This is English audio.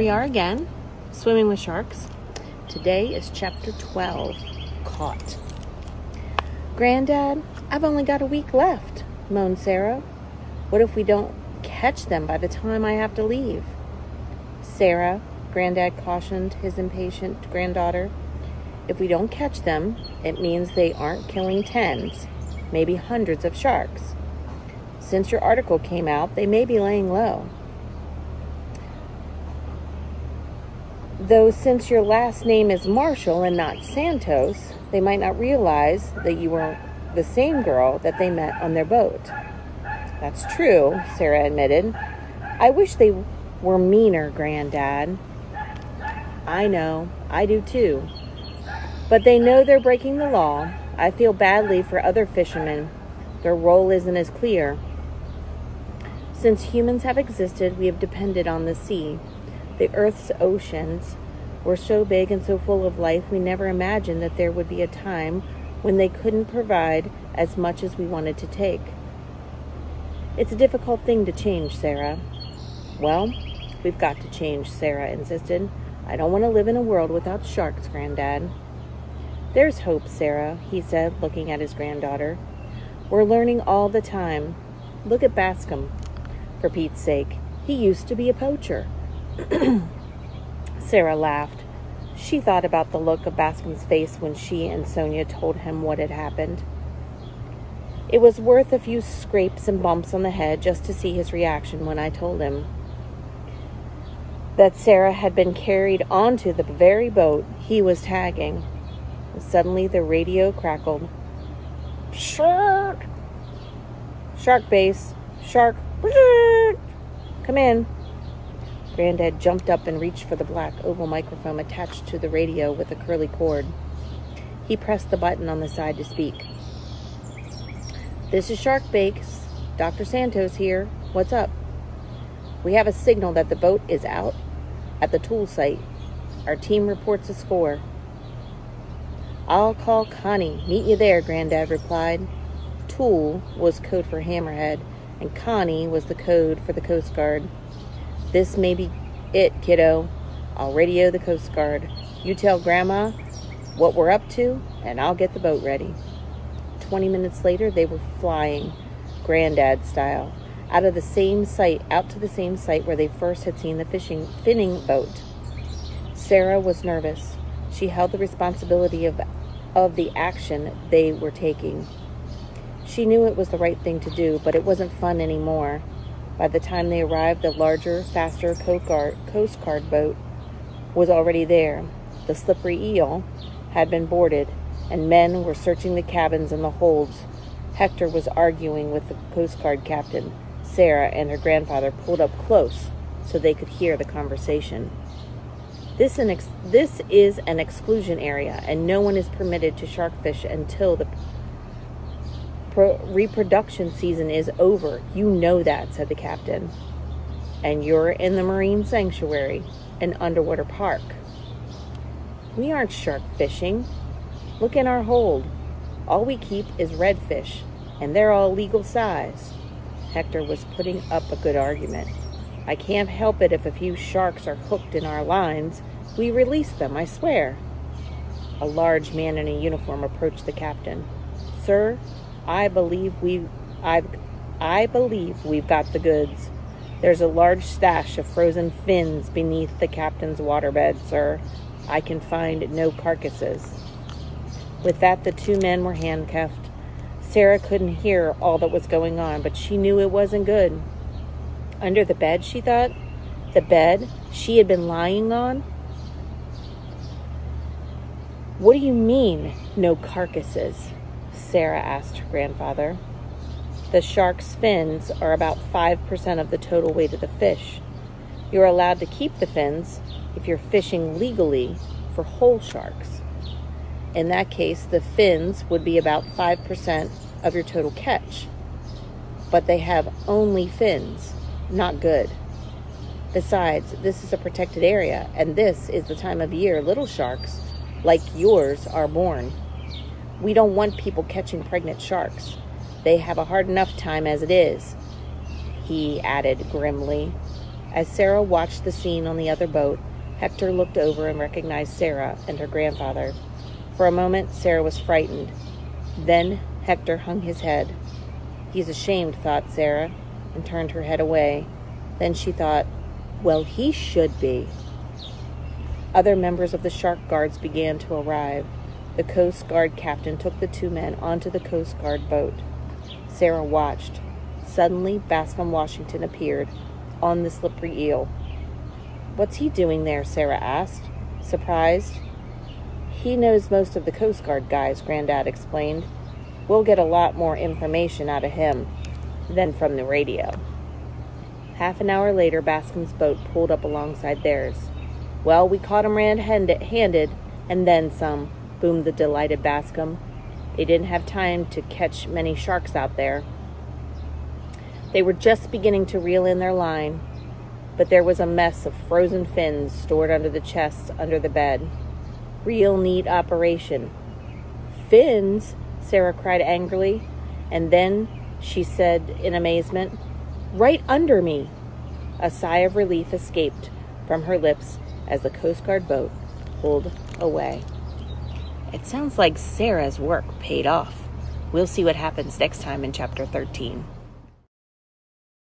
we are again, swimming with sharks. Today is chapter 12, Caught. Granddad, I've only got a week left, moaned Sarah. What if we don't catch them by the time I have to leave? Sarah, Granddad cautioned his impatient granddaughter, if we don't catch them, it means they aren't killing tens, maybe hundreds of sharks. Since your article came out, they may be laying low. Though since your last name is Marshall and not Santos, they might not realize that you were the same girl that they met on their boat. That's true, Sarah admitted. I wish they were meaner, Granddad. I know, I do too. But they know they're breaking the law. I feel badly for other fishermen. Their role isn't as clear. Since humans have existed, we have depended on the sea. The Earth's oceans were so big and so full of life, we never imagined that there would be a time when they couldn't provide as much as we wanted to take. It's a difficult thing to change, Sarah. Well, we've got to change, Sarah insisted. I don't want to live in a world without sharks, Granddad. There's hope, Sarah, he said, looking at his granddaughter. We're learning all the time. Look at Bascom, for Pete's sake. He used to be a poacher. Sarah laughed. She thought about the look of Bascom's face when she and Sonia told him what had happened. It was worth a few scrapes and bumps on the head just to see his reaction when I told him that Sarah had been carried onto the very boat he was tagging. Suddenly the radio crackled. Shark! Shark base! Shark! Come in! Granddad jumped up and reached for the black oval microphone attached to the radio with a curly cord. He pressed the button on the side to speak. This is Shark Base. Dr. Santos here. What's up? We have a signal that the boat is out at the tool site. Our team reports a score. I'll call Connie. Meet you there, Granddad replied. Tool was code for hammerhead, and Connie was the code for the Coast Guard. This may be it, kiddo. I'll radio the Coast Guard. You tell Grandma what we're up to, and I'll get the boat ready. 20 minutes later, they were flying, Granddad style, out to the same site where they first had seen the finning boat. Sarah was nervous. She held the responsibility of the action they were taking. She knew it was the right thing to do, but it wasn't fun anymore. By the time they arrived, the larger, faster Coast Guard boat was already there. The slippery eel had been boarded, and men were searching the cabins and the holds. Hector was arguing with the Coast Guard captain. Sarah and her grandfather pulled up close so they could hear the conversation. This is an exclusion area, and no one is permitted to shark fish until the reproduction season is over. You know that, said the captain. And you're in the Marine Sanctuary, an underwater park. We aren't shark fishing. Look in our hold. All we keep is redfish, and they're all legal size. Hector was putting up a good argument. I can't help it if a few sharks are hooked in our lines. We release them, I swear. A large man in a uniform approached the captain. Sir, I believe we've got the goods. There's a large stash of frozen fins beneath the captain's waterbed, sir. I can find no carcasses. With that, the two men were handcuffed. Sarah couldn't hear all that was going on, but she knew it wasn't good. Under the bed, she thought? The bed she had been lying on? What do you mean, no carcasses? Sarah asked her grandfather. The shark's fins are about 5% of the total weight of the fish. You're allowed to keep the fins if you're fishing legally for whole sharks. In that case, the fins would be about 5% of your total catch. But they have only fins. Not good. Besides, this is a protected area, and this is the time of year little sharks, like yours, are born. We don't want people catching pregnant sharks. They have a hard enough time as it is, he added grimly. As Sarah watched the scene on the other boat, Hector looked over and recognized Sarah and her grandfather. For a moment, Sarah was frightened. Then Hector hung his head. "He's ashamed," thought Sarah, and turned her head away. Then she thought, "Well, he should be." Other members of the Shark Guards began to arrive. The Coast Guard captain took the two men onto the Coast Guard boat. Sarah watched. Suddenly, Bascom Washington appeared on the slippery eel. "What's he doing there?" Sarah asked, surprised. "He knows most of the Coast Guard guys," Granddad explained. "We'll get a lot more information out of him than from the radio." Half an hour later, Bascom's boat pulled up alongside theirs. "Well, we caught him red-handed, and then some," boomed the delighted Bascom. "They didn't have time to catch many sharks out there." They were just beginning to reel in their line, but there was a mess of frozen fins stored under the chests under the bed. "Real neat operation." "Fins?" Sarah cried angrily, and then she said in amazement, "Right under me." A sigh of relief escaped from her lips as the Coast Guard boat pulled away. It sounds like Sarah's work paid off. We'll see what happens next time in Chapter 13.